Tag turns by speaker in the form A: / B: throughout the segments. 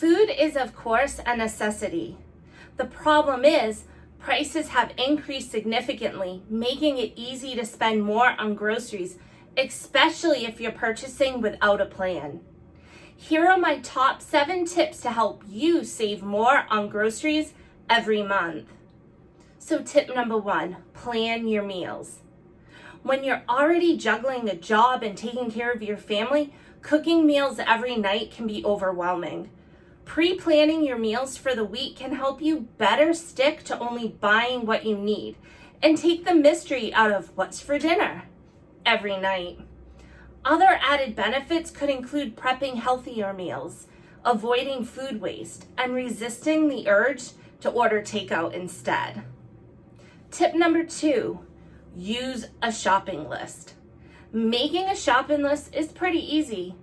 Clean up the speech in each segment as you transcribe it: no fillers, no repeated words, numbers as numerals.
A: Food is, of course, a necessity. The problem is, prices have increased significantly, making it easy to spend more on groceries, especially if you're purchasing without a plan. Here are my top 7 tips to help you save more on groceries every month. So tip number 1, plan your meals. When you're already juggling a job and taking care of your family, cooking meals every night can be overwhelming. Pre-planning your meals for the week can help you better stick to only buying what you need and take the mystery out of what's for dinner every night. Other added benefits could include prepping healthier meals, avoiding food waste, and resisting the urge to order takeout instead. Tip number 2, use a shopping list. Making a shopping list is pretty easy.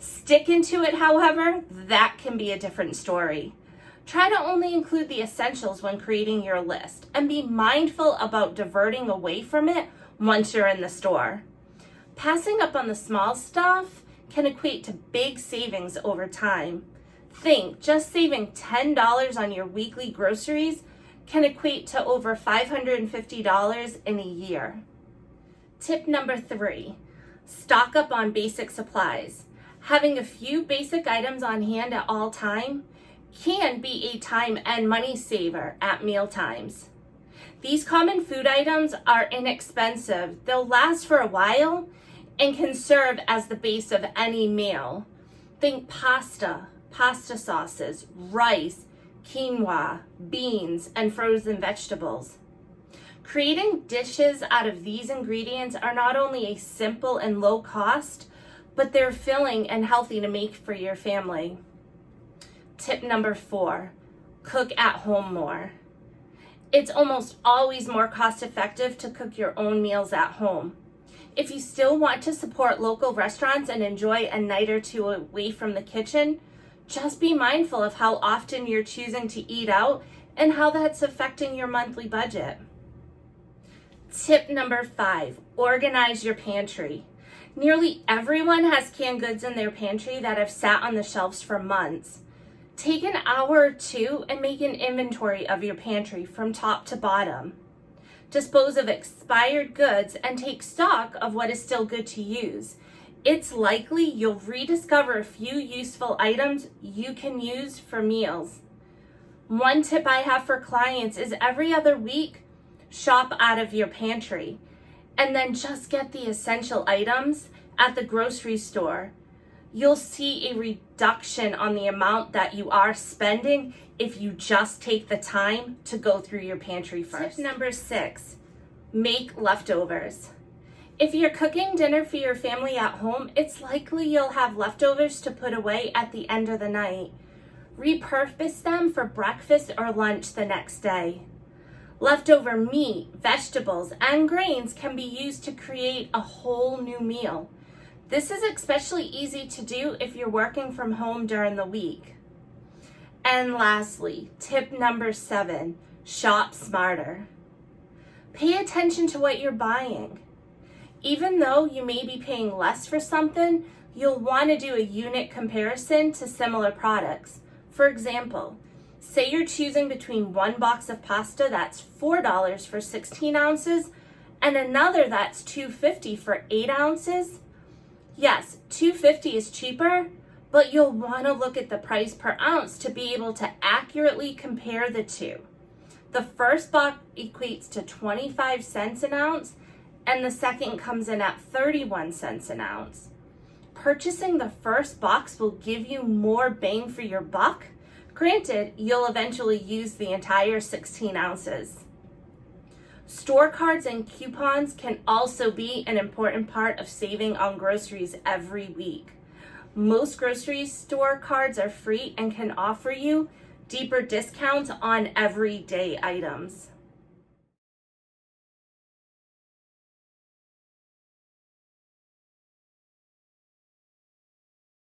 A: Sticking to it, however, that can be a different story. Try to only include the essentials when creating your list and be mindful about diverting away from it once you're in the store. Passing up on the small stuff can equate to big savings over time. Think, just saving $10 on your weekly groceries can equate to over $550 in a year. Tip number 3, stock up on basic supplies. Having a few basic items on hand at all time can be a time and money saver at meal times. These common food items are inexpensive. They'll last for a while and can serve as the base of any meal. Think pasta, pasta sauces, rice, quinoa, beans, and frozen vegetables. Creating dishes out of these ingredients are not only a simple and low cost, but they're filling and healthy to make for your family. Tip number 4, cook at home more. It's almost always more cost effective to cook your own meals at home. If you still want to support local restaurants and enjoy a night or two away from the kitchen, just be mindful of how often you're choosing to eat out and how that's affecting your monthly budget. Tip number 5, organize your pantry. Nearly everyone has canned goods in their pantry that have sat on the shelves for months. Take an hour or two and make an inventory of your pantry from top to bottom. Dispose of expired goods and take stock of what is still good to use. It's likely you'll rediscover a few useful items you can use for meals. One tip I have for clients is every other week, shop out of your pantry and then just get the essential items at the grocery store. You'll see a reduction on the amount that you are spending if you just take the time to go through your pantry first. Tip number 6, make leftovers. If you're cooking dinner for your family at home, it's likely you'll have leftovers to put away at the end of the night. Repurpose them for breakfast or lunch the next day. Leftover meat, vegetables, and grains can be used to create a whole new meal. This is especially easy to do if you're working from home during the week. And lastly, tip number 7, shop smarter. Pay attention to what you're buying. Even though you may be paying less for something, you'll want to do a unit comparison to similar products. For example, say you're choosing between one box of pasta that's $4 for 16 ounces and another that's $2.50 for 8 ounces. Yes, $2.50 is cheaper, but you'll want to look at the price per ounce to be able to accurately compare the two. The first box equates to 25 cents an ounce, and the second comes in at 31 cents an ounce. Purchasing the first box will give you more bang for your buck. Granted, you'll eventually use the entire 16 ounces. Store cards and coupons can also be an important part of saving on groceries every week. Most grocery store cards are free and can offer you deeper discounts on everyday items.